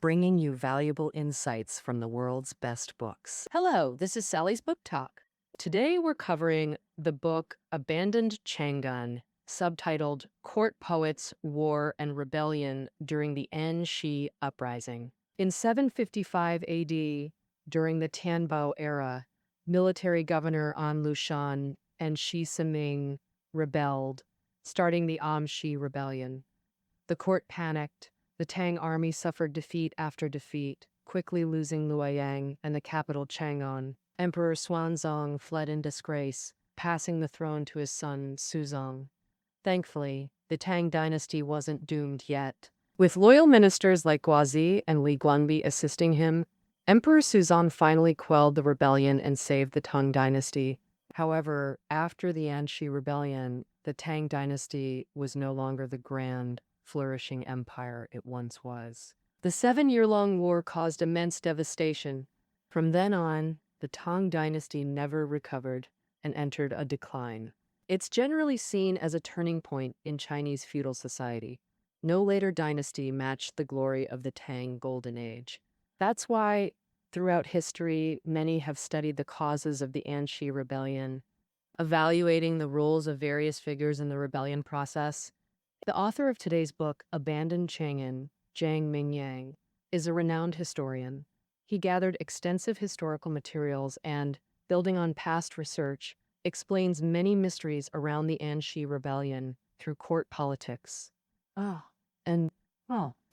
bringing you valuable insights from the world's best books. Hello, this is Sally's Book Talk. Today we're covering the book Abandoned Chang'an, subtitled Court Poets, War, and Rebellion During the An Shi Uprising. In 755 AD, during the Tianbao era, military governor An Lushan and Shi Siming rebelled, starting the An Shi Rebellion. The court panicked. The Tang army suffered defeat after defeat, quickly losing Luoyang and the capital Chang'an. Emperor Xuanzong fled in disgrace, passing the throne to his son Suzong. Thankfully, the Tang Dynasty wasn't doomed yet. With loyal ministers like Guozi and Li Guangbi assisting him, Emperor Suzong finally quelled the rebellion and saved the Tang Dynasty. However, after the An Shi Rebellion, the Tang Dynasty was no longer the grand, flourishing empire it once was. The 7-year-long war caused immense devastation. From then on, the Tang Dynasty never recovered and entered a decline. It's generally seen as a turning point in Chinese feudal society. No later dynasty matched the glory of the Tang Golden Age. That's why, throughout history, many have studied the causes of the An Shi Rebellion, evaluating the roles of various figures in the rebellion process. The author of today's book, Abandoned Chang'an, Zhang Mingyang, is a renowned historian. He gathered extensive historical materials and, building on past research, explains many mysteries around the An Shi Rebellion through court politics.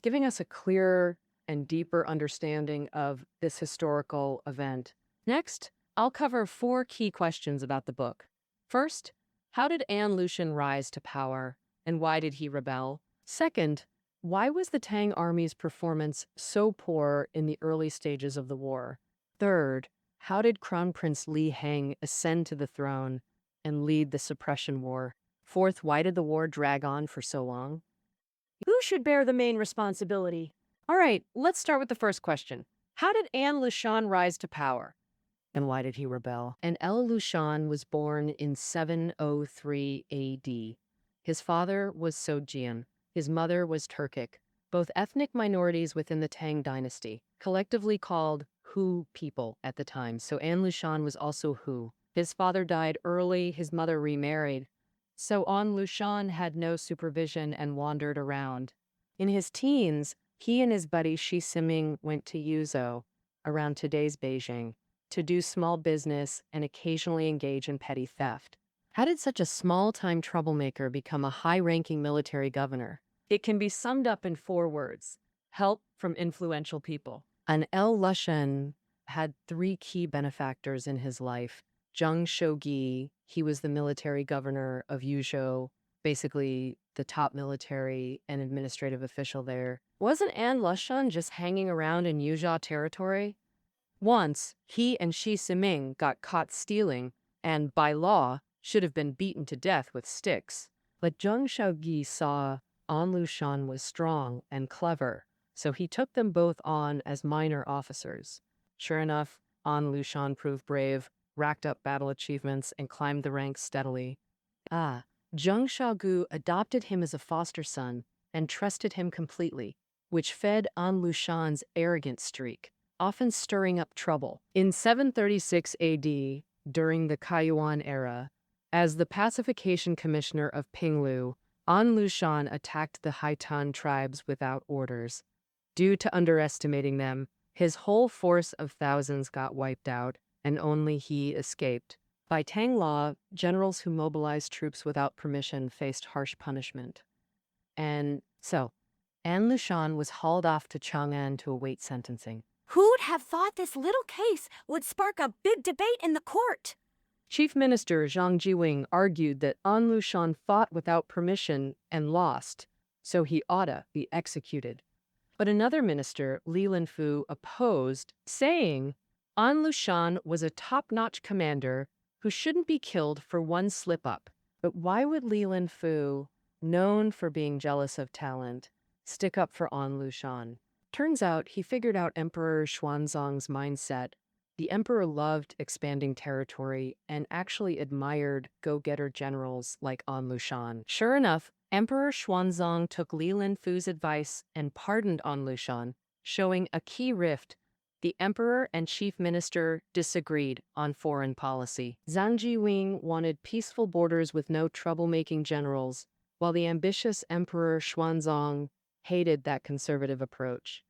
Giving us a clearer and deeper understanding of this historical event. Next, I'll cover 4 key questions about the book. First, how did An Lushan rise to power, and why did he rebel? Second, why was the Tang army's performance so poor in the early stages of the war? Third, how did Crown Prince Li Heng ascend to the throne and lead the suppression war? Fourth, why did the war drag on for so long? Who should bear the main responsibility? All right, let's start with the first question. How did An Lushan rise to power? And why did he rebel? An Lushan was born in 703 AD. His father was Sojian. His mother was Turkic, both ethnic minorities within the Tang Dynasty, collectively called Hu people at the time, so An Lushan was also Hu. His father died early, his mother remarried, so An Lushan had no supervision and wandered around. In his teens, he and his buddy Shi Siming went to Yuzhou, around today's Beijing, to do small business and occasionally engage in petty theft. How did such a small-time troublemaker become a high-ranking military governor? It can be summed up in 4 words: help from influential people. An Lushan had 3 key benefactors in his life. Zheng Shougi, he was the military governor of Yuzhou, basically the top military and administrative official there. Wasn't An Lushan just hanging around in Yuzhou territory? Once, he and Shi Siming got caught stealing, and by law, should have been beaten to death with sticks. But Zheng Shougi saw An Lushan was strong and clever, so he took them both on as minor officers. Sure enough, An Lushan proved brave, racked up battle achievements, and climbed the ranks steadily. Zheng Shaogu adopted him as a foster son and trusted him completely, which fed An Lushan's arrogant streak, often stirring up trouble. In 736 AD, during the Kaiyuan era, as the pacification commissioner of Pinglu, An Lushan attacked the Haitan tribes without orders. Due to underestimating them, his whole force of thousands got wiped out, and only he escaped. By Tang law, generals who mobilized troops without permission faced harsh punishment. And so, An Lushan was hauled off to Chang'an to await sentencing. Who'd have thought this little case would spark a big debate in the court? Chief Minister Zhang Jiwing argued that An Lushan fought without permission and lost, so he oughta be executed. But another minister, Li Linfu, opposed, saying An Lushan was a top-notch commander who shouldn't be killed for one slip-up. But why would Li Linfu, known for being jealous of talent, stick up for An Lushan? Turns out he figured out Emperor Xuanzong's mindset. The emperor loved expanding territory and actually admired go-getter generals like An Lushan. Sure enough, Emperor Xuanzong took Li Linfu's advice and pardoned An Lushan, showing a key rift. The emperor and chief minister disagreed on foreign policy. Zhang Jiwing wanted peaceful borders with no troublemaking generals, while the ambitious emperor Xuanzong hated that conservative approach.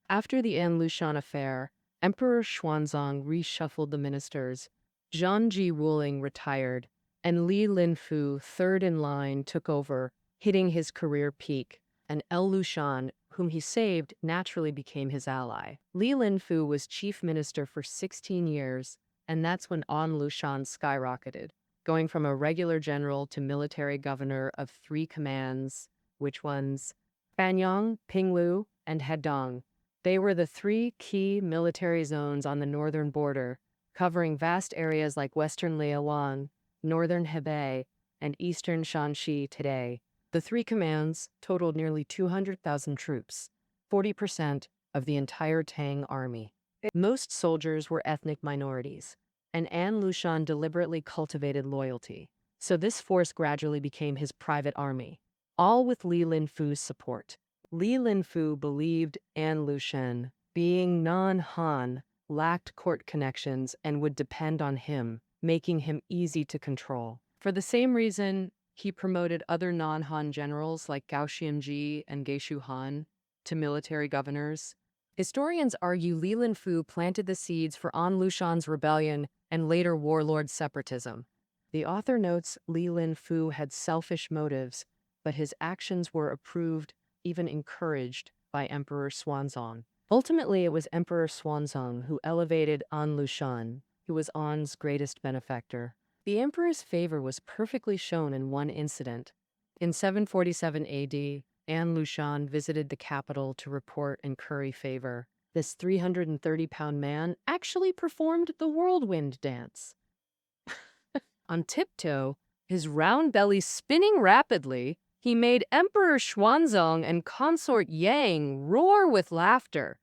After the An Lushan affair, Emperor Xuanzong reshuffled the ministers. Zhang Ji ruling retired, and Li Linfu, third in line, took over, hitting his career peak. And An Lushan, whom he saved, naturally became his ally. Li Linfu was chief minister for 16 years, and that's when An Lushan skyrocketed, going from a regular general to military governor of 3 commands. Which ones? Banyang, Pinglu, and Hedong. They were the 3 key military zones on the northern border, covering vast areas like western Liaoyang, northern Hebei, and eastern Shanxi today. The 3 commands totaled nearly 200,000 troops, 40% of the entire Tang army. Most soldiers were ethnic minorities, and An Lushan deliberately cultivated loyalty, so this force gradually became his private army, all with Li Linfu's support. Li Linfu believed An Lushan, being non-Han, lacked court connections and would depend on him, making him easy to control. For the same reason, he promoted other non-Han generals like Gao Xianji and Geishu Han to military governors. Historians argue Li Linfu planted the seeds for An Lushan's rebellion and later warlord separatism. The author notes Li Linfu had selfish motives, but his actions were approved, even encouraged, by Emperor Xuanzong. Ultimately, it was Emperor Xuanzong who elevated An Lushan, who was An's greatest benefactor. The emperor's favor was perfectly shown in one incident. In 747 AD, An Lushan visited the capital to report and curry favor. This 330-pound man actually performed the whirlwind dance. On tiptoe, his round belly spinning rapidly, he made Emperor Xuanzong and consort Yang roar with laughter.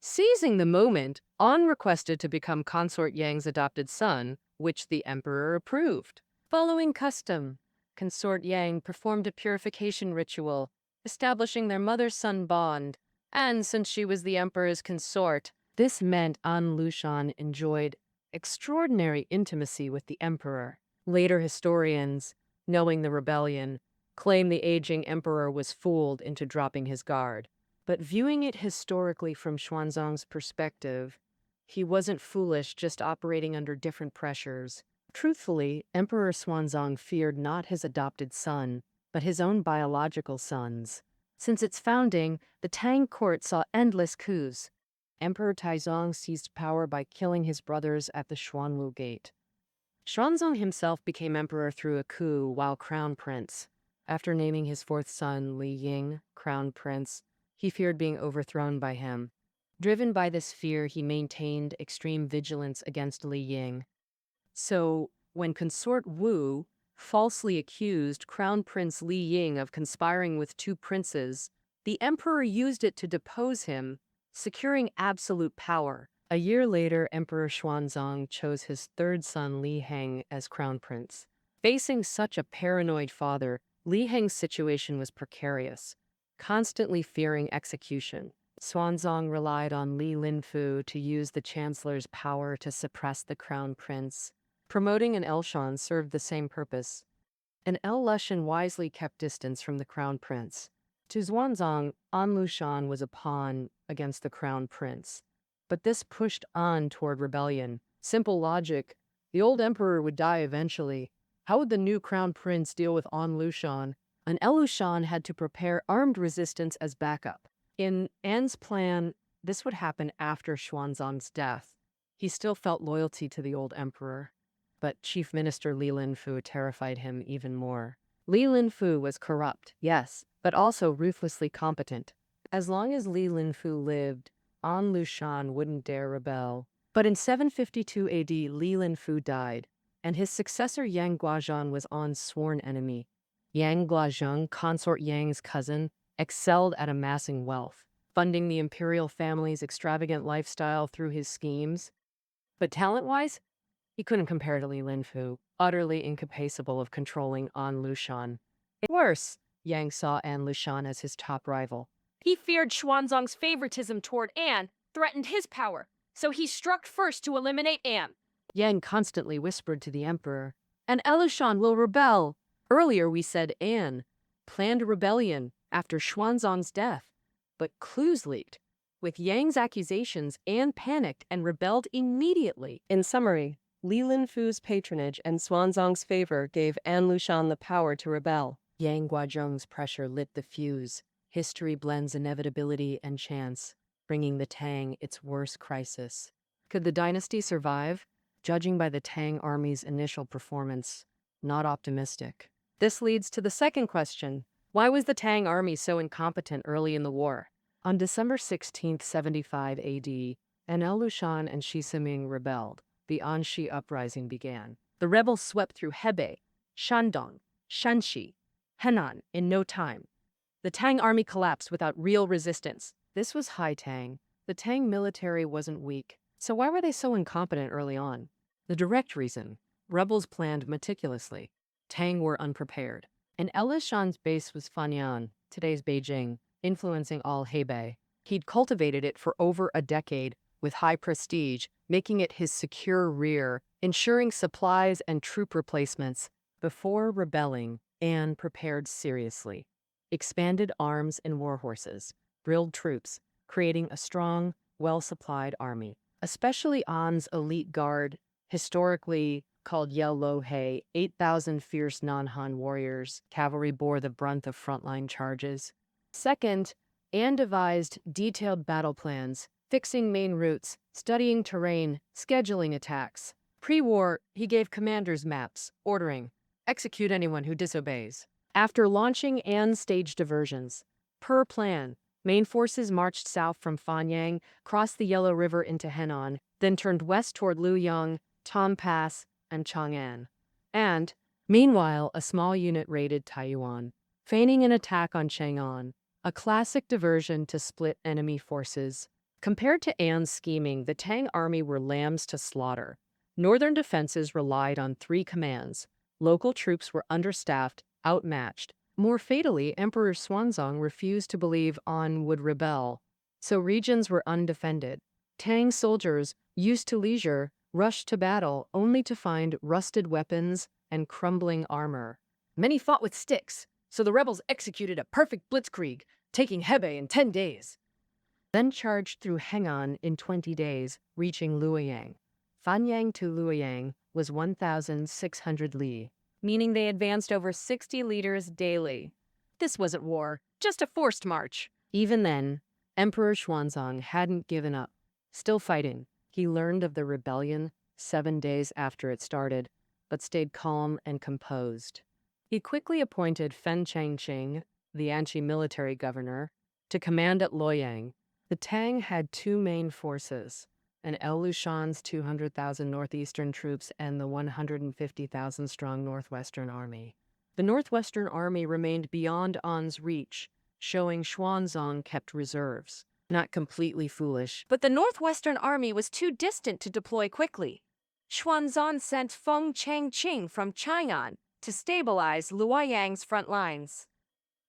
Seizing the moment, An requested to become consort Yang's adopted son, which the emperor approved. Following custom, consort Yang performed a purification ritual, establishing their mother-son bond, and since she was the emperor's consort, this meant An Lushan enjoyed extraordinary intimacy with the emperor. Later historians, knowing the rebellion, claim the aging emperor was fooled into dropping his guard. But viewing it historically from Xuanzong's perspective, he wasn't foolish, just operating under different pressures. Truthfully, Emperor Xuanzong feared not his adopted son, but his own biological sons. Since its founding, the Tang court saw endless coups. Emperor Taizong seized power by killing his brothers at the Xuanwu Gate. Xuanzong himself became emperor through a coup while crown prince. After naming his 4th son, Li Ying, crown prince, he feared being overthrown by him. Driven by this fear, he maintained extreme vigilance against Li Ying. So, when consort Wu falsely accused Crown Prince Li Ying of conspiring with 2 princes, the emperor used it to depose him, securing absolute power. A year later, Emperor Xuanzong chose his 3rd son Li Heng as crown prince. Facing such a paranoid father, Li Heng's situation was precarious, constantly fearing execution. Xuanzong relied on Li Linfu to use the chancellor's power to suppress the crown prince. Promoting an Lushan served the same purpose. An Lushan wisely kept distance from the crown prince. To Xuanzong, An Lushan was a pawn against the crown prince. But this pushed An toward rebellion. Simple logic. The old emperor would die eventually. How would the new crown prince deal with An Lushan? An Lushan had to prepare armed resistance as backup. In An's plan, this would happen after Xuanzong's death. He still felt loyalty to the old emperor, but Chief Minister Li Linfu terrified him even more. Li Linfu was corrupt, yes, but also ruthlessly competent. As long as Li Linfu lived, An Lushan wouldn't dare rebel. But in 752 AD, Li Linfu died, and his successor Yang Guozhang was An's sworn enemy. Yang Guozhang, consort Yang's cousin, excelled at amassing wealth, funding the imperial family's extravagant lifestyle through his schemes. But talent-wise, he couldn't compare to Li Linfu, utterly incapable of controlling An Lushan. Worse, Yang saw An Lushan as his top rival. He feared Xuanzang's favoritism toward An threatened his power, so he struck first to eliminate An. Yang constantly whispered to the emperor, "An Lushan will rebel." Earlier we said An planned a rebellion after Xuanzang's death, but clues leaked. With Yang's accusations, An panicked and rebelled immediately. In summary, Li Linfu's patronage and Xuanzang's favor gave An Lushan the power to rebel. Yang Guozhong's pressure lit the fuse. History blends inevitability and chance, bringing the Tang its worst crisis. Could the dynasty survive? Judging by the Tang army's initial performance, not optimistic. This leads to the second question. Why was the Tang army so incompetent early in the war? On December 16, 75 AD, An Lushan and Shi Siming rebelled. The Anxi uprising began. The rebels swept through Hebei, Shandong, Shanxi, Henan in no time. The Tang army collapsed without real resistance. This was High Tang. The Tang military wasn't weak. So why were they so incompetent early on? The direct reason: rebels planned meticulously. Tang were unprepared. An Lushan's base was Fanyan, today's Beijing, influencing all Hebei. He'd cultivated it for over a decade with high prestige, making it his secure rear, ensuring supplies and troop replacements. Before rebelling, An prepared seriously. Expanded arms and war horses, drilled troops, creating a strong, well-supplied army. Especially An's elite guard, historically called Yellow He, 8,000 fierce non-Han warriors, cavalry bore the brunt of frontline charges. Second, An devised detailed battle plans, fixing main routes, studying terrain, scheduling attacks. Pre-war, he gave commanders maps, ordering, execute anyone who disobeys. After launching An's stage diversions, per plan, main forces marched south from Fanyang, crossed the Yellow River into Henan, then turned west toward Luoyang, Tom Pass, and Chang'an. And, meanwhile, a small unit raided Taiyuan, feigning an attack on Chang'an, a classic diversion to split enemy forces. Compared to An's scheming, the Tang army were lambs to slaughter. Northern defenses relied on three commands. Local troops were understaffed, outmatched. More fatally, Emperor Xuanzang refused to believe An would rebel, so regions were undefended. Tang soldiers, used to leisure, rushed to battle only to find rusted weapons and crumbling armor. Many fought with sticks, so the rebels executed a perfect blitzkrieg, taking Hebei in 10 days. Then charged through Henan in 20 days, reaching Luoyang. Fanyang to Luoyang was 1,600 li, meaning they advanced over 60 liters daily. This wasn't war, just a forced march. Even then, Emperor Xuanzang hadn't given up. Still fighting, he learned of the rebellion 7 days after it started, but stayed calm and composed. He quickly appointed Fen Changqing, the Anchi military governor, to command at Luoyang. The Tang had two main forces, An Lushan's 200,000 northeastern troops and the 150,000-strong Northwestern Army. The Northwestern Army remained beyond An's reach, showing Xuanzang kept reserves. Not completely foolish, But the Northwestern Army was too distant to deploy quickly. Xuanzang sent Feng Changqing from Chang'an to stabilize Luoyang's front lines.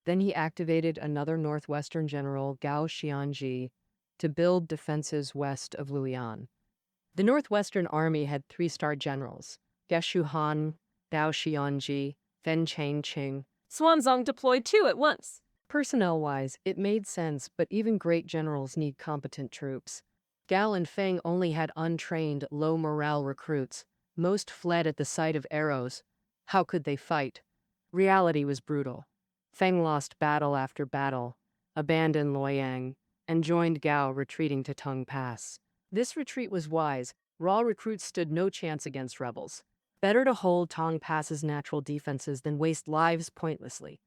then he activated another Northwestern general, Gao Xianji, to build defenses west of Luoyang. The Northwestern Army had 3-star generals, Geshu Han, Gao Xianji, Fen Changqing. Xuanzang deployed two at once. Personnel-wise, it made sense, but even great generals need competent troops. Gao and Feng only had untrained, low-morale recruits. Most fled at the sight of arrows. How could they fight? Reality was brutal. Feng lost battle after battle, abandoned Luoyang, and joined Gao retreating to Tung Pass. This retreat was wise. Raw recruits stood no chance against rebels. Better to hold Tong Pass's natural defenses than waste lives pointlessly.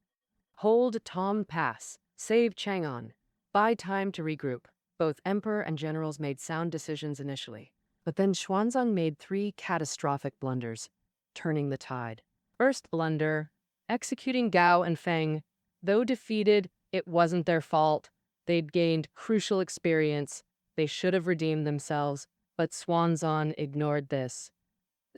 Hold Tong Pass, save Chang'an, buy time to regroup. Both emperor and generals made sound decisions initially. But then Xuanzang made 3 catastrophic blunders, turning the tide. First blunder, executing Gao and Feng. Though defeated, it wasn't their fault. They'd gained crucial experience. They should have redeemed themselves, but Xuanzang ignored this.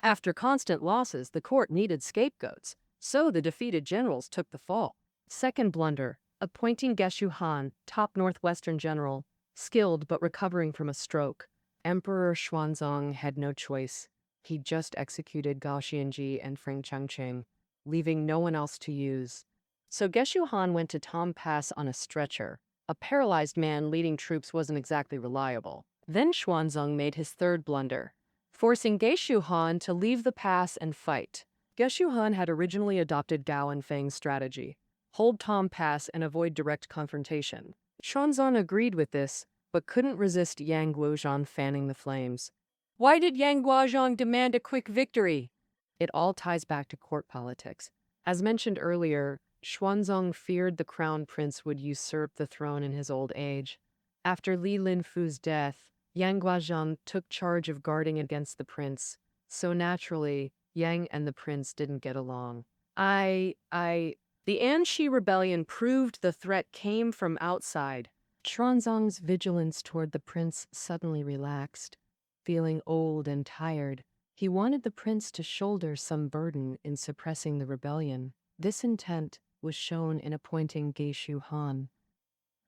After constant losses, the court needed scapegoats, so the defeated generals took the fall. Second blunder, appointing Geshu Han, top northwestern general, skilled but recovering from a stroke. Emperor Xuanzong had no choice. He just executed Gao Xianji and Feng Changqing, leaving no one else to use. So Geshu Han went to Tom Pass on a stretcher. A paralyzed man leading troops wasn't exactly reliable. Then Xuanzong made his third blunder, forcing Geshu Han to leave the pass and fight. Geshu Han had originally adopted Gao and Feng's strategy: hold Tom Pass and avoid direct confrontation. Xuanzong agreed with this, but couldn't resist Yang Guozhan fanning the flames. Why did Yang Guozhan demand a quick victory? It all ties back to court politics. As mentioned earlier, Xuanzong feared the crown prince would usurp the throne in his old age. After Li Linfu's death, Yang Guozhan took charge of guarding against the prince, so naturally, Yang and the prince didn't get along. The An Lushan Rebellion proved the threat came from outside. Xuanzong's vigilance toward the prince suddenly relaxed. Feeling old and tired, he wanted the prince to shoulder some burden in suppressing the rebellion. This intent was shown in appointing Geshu Han.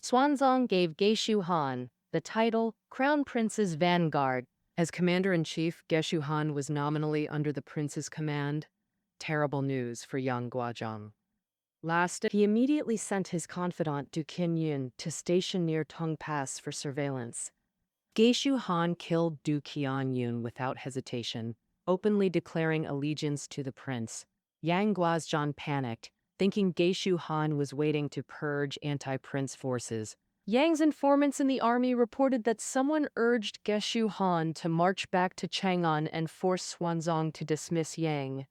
Xuanzong gave Geshu Han the title Crown Prince's Vanguard. As commander-in-chief, Geshu Han was nominally under the prince's command. Terrible news for young Guozhan. Last, he immediately sent his confidant Du Qianyun to station near Tong Pass for surveillance. Geshu Han killed Du Qianyun without hesitation, openly declaring allegiance to the prince. Yang Guozhan panicked, thinking Geshu Han was waiting to purge anti-prince forces. Yang's informants in the army reported that someone urged Geshu Han to march back to Chang'an and force Xuanzong to dismiss Yang.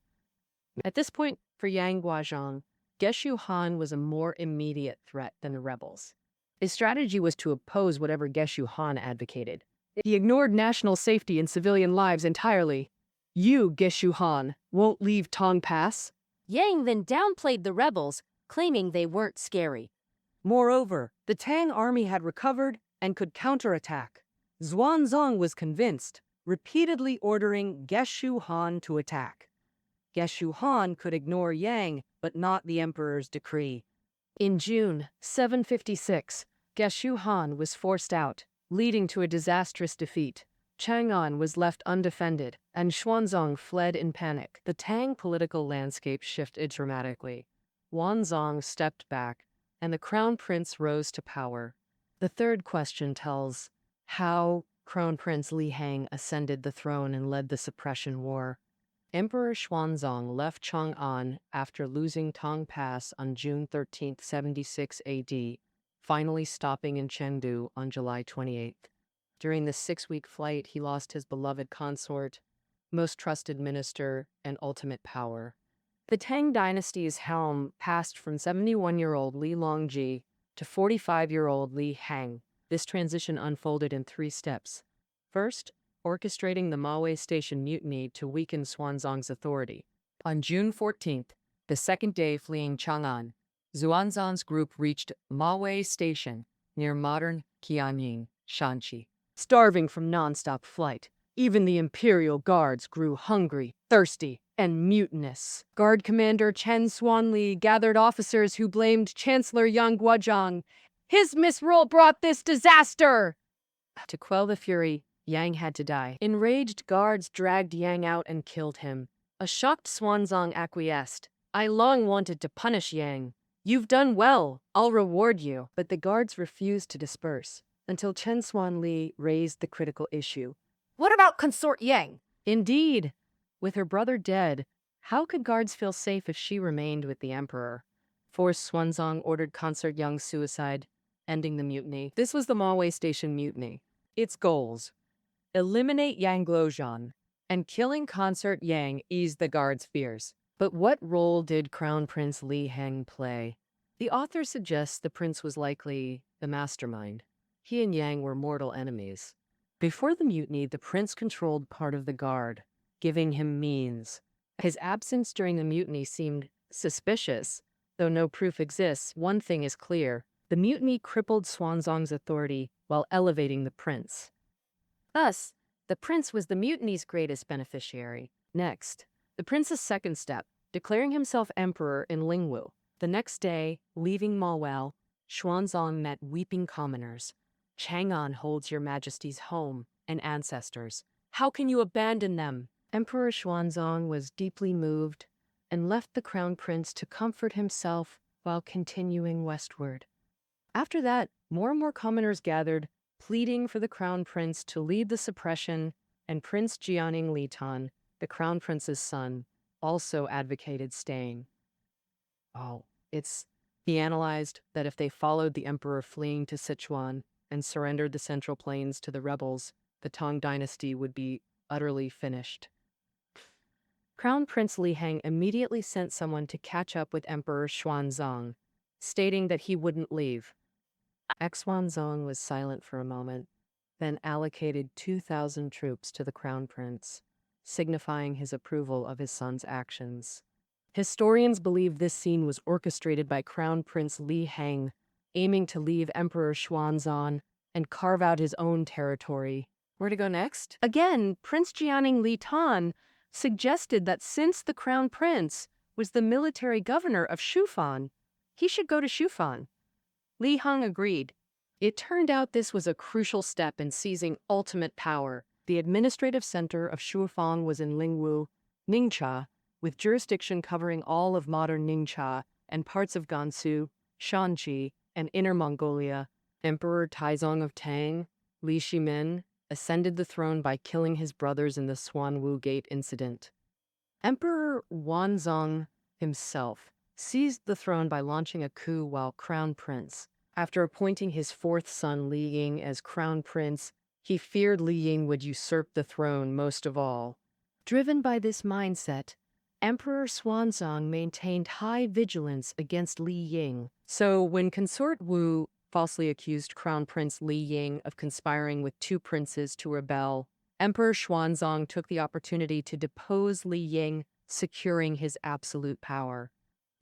At this point, for Yang Guozhan, Geshu Han was a more immediate threat than the rebels. His strategy was to oppose whatever Geshu Han advocated. He ignored national safety and civilian lives entirely. You, Geshu Han, won't leave Tong Pass? Yang then downplayed the rebels, claiming they weren't scary. Moreover, the Tang army had recovered and could counterattack. Xuanzong was convinced, repeatedly ordering Geshu Han to attack. Geshu Han could ignore Yang, but not the emperor's decree. In June 756, Geshu Han was forced out, leading to a disastrous defeat. Chang'an was left undefended, and Xuanzong fled in panic. The Tang political landscape shifted dramatically. Xuanzong stepped back, and the crown prince rose to power. The third question tells how Crown Prince Li Hang ascended the throne and led the suppression war. Emperor Xuanzong left Chang'an after losing Tong Pass on June 13, 76 AD, finally stopping in Chengdu on July 28. During the 6-week flight, he lost his beloved consort, most trusted minister, and ultimate power. The Tang Dynasty's helm passed from 71-year-old Li Longji to 45-year-old Li Hang. This transition unfolded in 3 steps. First, orchestrating the Mawei Station mutiny to weaken Xuanzong's authority. On June 14th, the second day fleeing Chang'an, Xuanzong's group reached Mawei Station near modern Qianying, Shanxi. Starving from non-stop flight, even the imperial guards grew hungry, thirsty, and mutinous. Guard Commander Chen Xuanli gathered officers who blamed Chancellor Yang Guozhan. His misrule brought this disaster! To quell the fury, Yang had to die. Enraged guards dragged Yang out and killed him. A shocked Xuanzong acquiesced. I long wanted to punish Yang. You've done well. I'll reward you. But the guards refused to disperse until Chen Xuanli raised the critical issue. What about Consort Yang? Indeed. With her brother dead, how could guards feel safe if she remained with the emperor? Forced Xuanzong ordered Consort Yang's suicide, ending the mutiny. This was the Mawei Station mutiny. Its goals: eliminate Yang Guozhan, and killing Consort Yang eased the guards' fears. But what role did Crown Prince Li Hang play? The author suggests the prince was likely the mastermind. He and Yang were mortal enemies. Before the mutiny, the prince controlled part of the guard, giving him means. His absence during the mutiny seemed suspicious. Though no proof exists, one thing is clear: the mutiny crippled Xuanzong's authority while elevating the prince. Thus, the prince was the mutiny's greatest beneficiary. Next, the prince's second step, declaring himself emperor in Lingwu. The next day, leaving Mawei, Xuanzang met weeping commoners. Chang'an holds your majesty's home and ancestors. How can you abandon them? Emperor Xuanzang was deeply moved and left the crown prince to comfort himself while continuing westward. After that, more and more commoners gathered, pleading for the crown prince to lead the suppression, and Prince Jianing Litan, the crown prince's son, also advocated staying. He analyzed that if they followed the emperor fleeing to Sichuan and surrendered the Central Plains to the rebels, the Tang Dynasty would be utterly finished. Crown Prince Li Heng immediately sent someone to catch up with Emperor Xuanzang, stating that he wouldn't leave. Xuanzang was silent for a moment, then allocated 2,000 troops to the Crown Prince, signifying his approval of his son's actions. Historians believe this scene was orchestrated by Crown Prince Li Heng, aiming to leave Emperor Xuanzang and carve out his own territory. Where to go next? Again, Prince Jianing Litan suggested that since the crown prince was the military governor of Shufan, he should go to Shufan. Li Heng agreed. It turned out this was a crucial step in seizing ultimate power. The administrative center of Shufang was in Lingwu, Ningxia, with jurisdiction covering all of modern Ningxia and parts of Gansu, Shanxi, and Inner Mongolia. Emperor Taizong of Tang, Li Shimin, ascended the throne by killing his brothers in the Xuanwu Gate incident. Emperor Wanzong himself seized the throne by launching a coup while crown prince. After appointing his fourth son Li Ying as crown prince, he feared Li Ying would usurp the throne most of all. Driven by this mindset, Emperor Xuanzang maintained high vigilance against Li Ying. So when Consort Wu falsely accused Crown Prince Li Ying of conspiring with two princes to rebel, Emperor Xuanzang took the opportunity to depose Li Ying, securing his absolute power.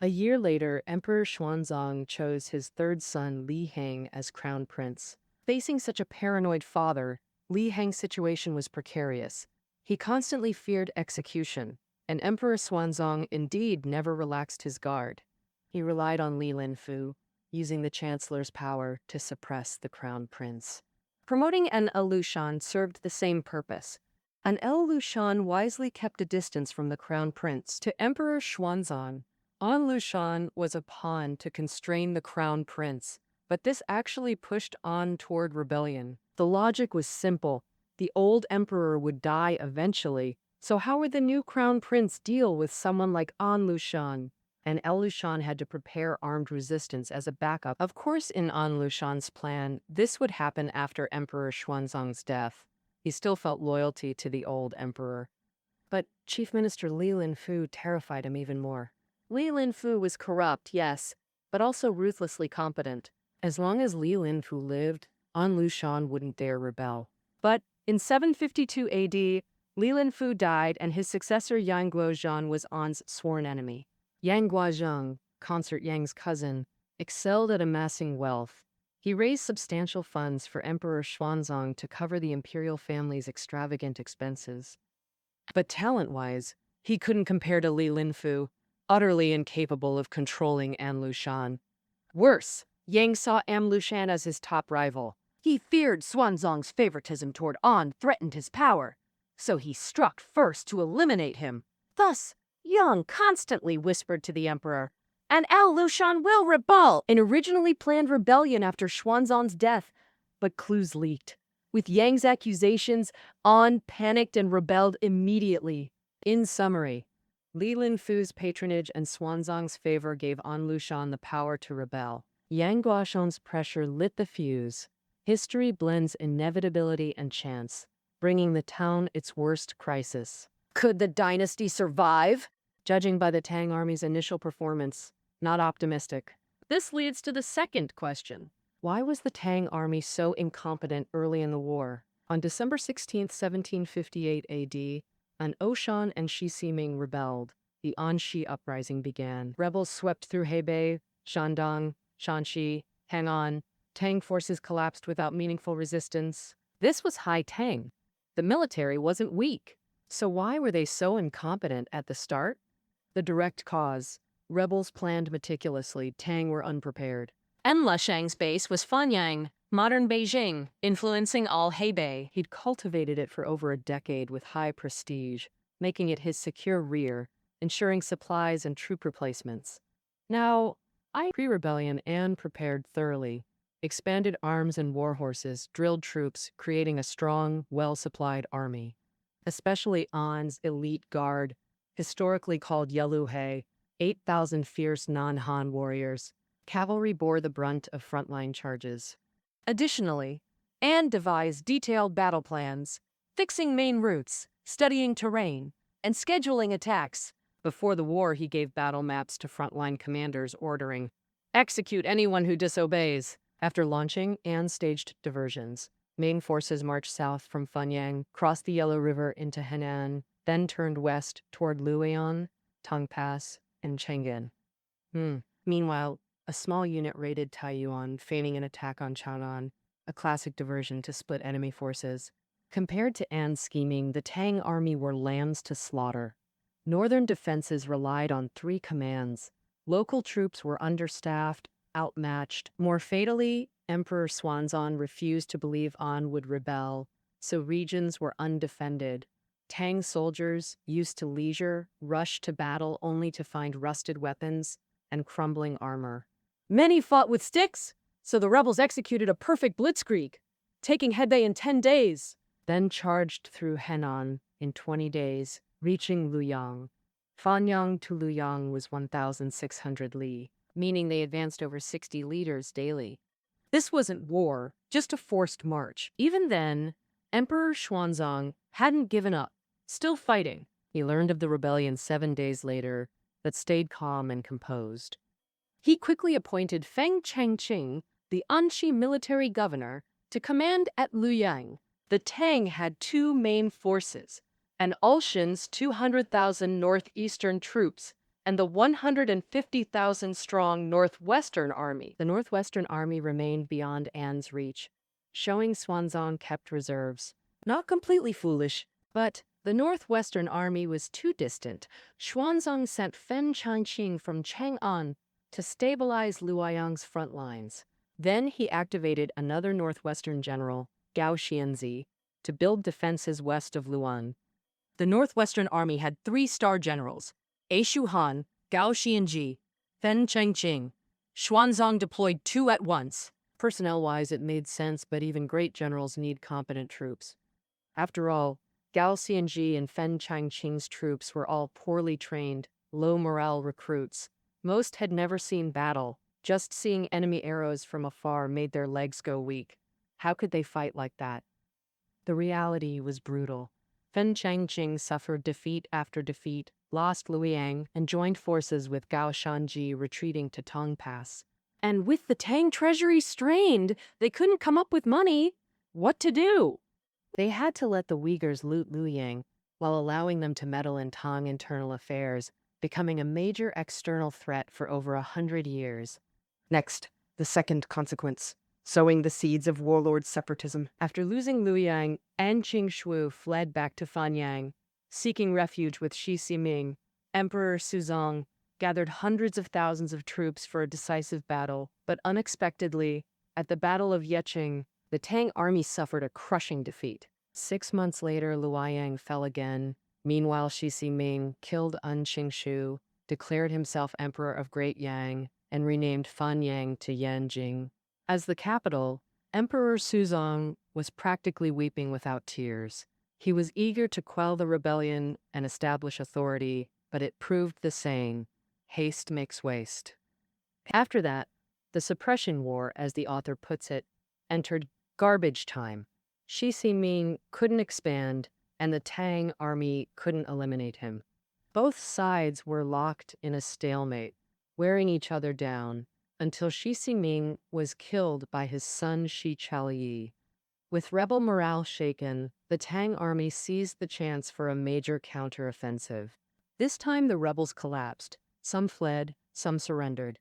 A year later, Emperor Xuanzang chose his third son Li Heng as crown prince. Facing such a paranoid father, Li Heng's situation was precarious. He constantly feared execution, and Emperor Xuanzang indeed never relaxed his guard. He relied on Li Linfu, using the chancellor's power to suppress the crown prince. Promoting An Lushan served the same purpose. An Lushan wisely kept a distance from the crown prince. To Emperor Xuanzang, An Lushan was a pawn to constrain the crown prince, but this actually pushed on toward rebellion. The logic was simple. The old emperor would die eventually, so how would the new crown prince deal with someone like An Lushan? And An Lushan had to prepare armed resistance as a backup. Of course, in An Lushan's plan, this would happen after Emperor Xuanzang's death. He still felt loyalty to the old emperor. But Chief Minister Li Linfu terrified him even more. Li Linfu was corrupt, yes, but also ruthlessly competent. As long as Li Linfu lived, An Lushan wouldn't dare rebel. But in 752 AD, Li Linfu died and his successor Yang Guozhan was An's sworn enemy. Yang Guozhan, Consort Yang's cousin, excelled at amassing wealth. He raised substantial funds for Emperor Xuanzang to cover the imperial family's extravagant expenses. But talent-wise, he couldn't compare to Li Linfu, utterly incapable of controlling An Lushan. Worse, Yang saw An Lushan as his top rival. He feared Xuanzang's favoritism toward An threatened his power, so he struck first to eliminate him. Thus, Yang constantly whispered to the emperor, "And An Lushan will rebel!" An originally planned rebellion after Xuanzang's death, but clues leaked. With Yang's accusations, An panicked and rebelled immediately. In summary, Li Linfu's patronage and Xuanzang's favor gave An Lushan the power to rebel. Yang Guozhan's pressure lit the fuse. History blends inevitability and chance, bringing the town its worst crisis. Could the dynasty survive? Judging by the Tang army's initial performance, not optimistic. This leads to the second question. Why was the Tang army so incompetent early in the war? On December 16, 1758 AD, An Lushan and Shi Siming rebelled. The Anxi uprising began. Rebels swept through Hebei, Shandong, Shanxi, Chang'an. Tang forces collapsed without meaningful resistance. This was High Tang. The military wasn't weak. So why were they so incompetent at the start? The direct cause. Rebels planned meticulously. Tang were unprepared. An Lushang's base was Fanyang, modern Beijing, influencing all Hebei. He'd cultivated it for over a decade with high prestige, making it his secure rear, ensuring supplies and troop replacements. Now, pre-rebellion An prepared thoroughly, expanded arms and war horses, drilled troops, creating a strong, well-supplied army. Especially An's elite guard, historically called Yeluhe, 8,000 fierce non-Han warriors. Cavalry bore the brunt of frontline charges. Additionally, An devised detailed battle plans, fixing main routes, studying terrain, and scheduling attacks. Before the war, he gave battle maps to frontline commanders, ordering, "Execute anyone who disobeys." After launching, An staged diversions. Main forces marched south from Funyang, crossed the Yellow River into Henan, then turned west toward Luoyang, Tang Pass, and Chang'an. Meanwhile, a small unit raided Taiyuan, feigning an attack on Chang'an, a classic diversion to split enemy forces. Compared to An's scheming, the Tang army were lambs to slaughter. Northern defenses relied on 3 commands. Local troops were understaffed, outmatched. More fatally, Emperor Xuanzang refused to believe An would rebel, so regions were undefended. Tang soldiers, used to leisure, rushed to battle only to find rusted weapons and crumbling armor. Many fought with sticks, so the rebels executed a perfect blitzkrieg, taking Hebei in 10 days. Then charged through Henan in 20 days, reaching Luoyang. Fanyang to Luoyang was 1,600 li, Meaning they advanced over 60 liters daily. This wasn't war, just a forced march. Even then, Emperor Xuanzang hadn't given up, still fighting. He learned of the rebellion 7 days later, but stayed calm and composed. He quickly appointed Feng Changqing, the Anxi military governor, to command at Luoyang. The Tang had 2 main forces, An Lushan's 200,000 northeastern troops and the 150,000-strong northwestern army. The northwestern army remained beyond An's reach, showing Xuanzang kept reserves. Not completely foolish, But the northwestern army was too distant. Xuanzang sent Feng Changqing from Chang'an to stabilize Luoyang's front lines. Then he activated another northwestern general, Gao Xianzi, to build defenses west of Luan. the northwestern army had 3 star generals: A Shuhan, Gao Xianji, Fen Chengqing. Xuanzang deployed 2 at once. Personnel-wise, it made sense, but even great generals need competent troops. After all, Gao Xianji and Fen Changqing's troops were all poorly trained, low-morale recruits. Most had never seen battle. Just seeing enemy arrows from afar made their legs go weak. How could they fight like that? The reality was brutal. Fen Changqing suffered defeat after defeat, lost Luoyang, and joined forces with Gao Shanji retreating to Tang Pass. And with the Tang treasury strained, they couldn't come up with money. What to do? They had to let the Uyghurs loot Luoyang while allowing them to meddle in Tang internal affairs, becoming a major external threat for over 100 years. Next, the second consequence: sowing the seeds of warlord separatism. After losing Luoyang, An Qingshu fled back to Fanyang, seeking refuge with Shi Ximing. Emperor Suzong gathered hundreds of thousands of troops for a decisive battle, but unexpectedly, at the Battle of Yeqing, the Tang army suffered a crushing defeat. 6 months later, Luoyang fell again. Meanwhile, Shi Ximing killed An Qingshu, declared himself Emperor of Great Yang, and renamed Fanyang to Yanjing. As the capital, Emperor Suzong was practically weeping without tears. He was eager to quell the rebellion and establish authority, but it proved the saying, haste makes waste. After that, the suppression war, as the author puts it, entered garbage time. Shi Ximing couldn't expand, and the Tang army couldn't eliminate him. Both sides were locked in a stalemate, wearing each other down, until Shi Ximing was killed by his son Shi Chaoyi. With rebel morale shaken, the Tang army seized the chance for a major counteroffensive. This time the rebels collapsed. Some fled, some surrendered.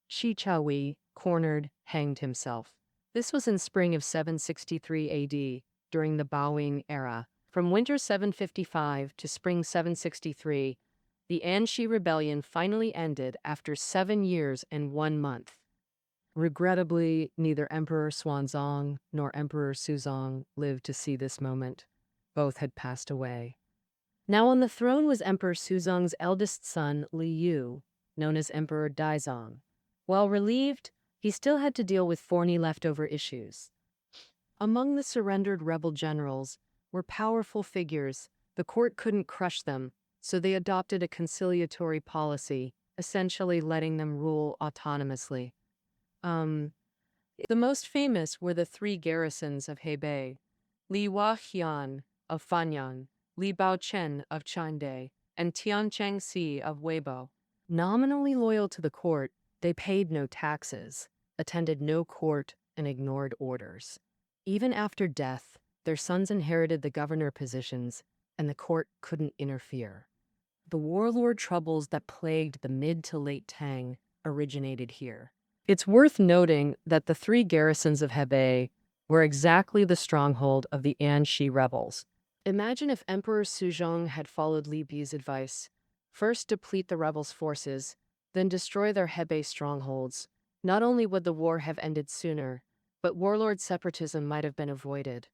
Shi Chaoyi, cornered, hanged himself. This was in spring of 763 AD, during the Baoing era. From winter 755 to spring 763, the An Lushan Rebellion finally ended after 7 years and 1 month. Regrettably, neither Emperor Xuanzong nor Emperor Suzong lived to see this moment. Both had passed away. Now on the throne was Emperor Suzong's eldest son, Li Yu, known as Emperor Daizong. While relieved, he still had to deal with thorny leftover issues. Among the surrendered rebel generals were powerful figures. The court couldn't crush them, so they adopted a conciliatory policy, essentially letting them rule autonomously. The most famous were the three garrisons of Hebei: Li Huaqian of Fanyang, Li Baochen of Changde, and Tianchangxi of Weibo. Nominally loyal to the court, they paid no taxes, attended no court, and ignored orders. Even after death, their sons inherited the governor positions, and the court couldn't interfere. The warlord troubles that plagued the mid to late Tang originated here. It's worth noting that the three garrisons of Hebei were exactly the stronghold of the Anshi rebels. Imagine if Emperor Suzong had followed Li Bi's advice. First deplete the rebels' forces, then destroy their Hebei strongholds. Not only would the war have ended sooner, but warlord separatism might have been avoided.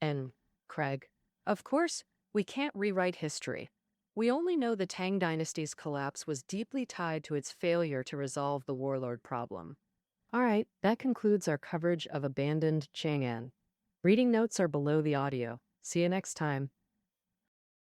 And, Craig, of course, we can't rewrite history. We only know the Tang Dynasty's collapse was deeply tied to its failure to resolve the warlord problem. All right, that concludes our coverage of abandoned Chang'an. Reading notes are below the audio. See you next time.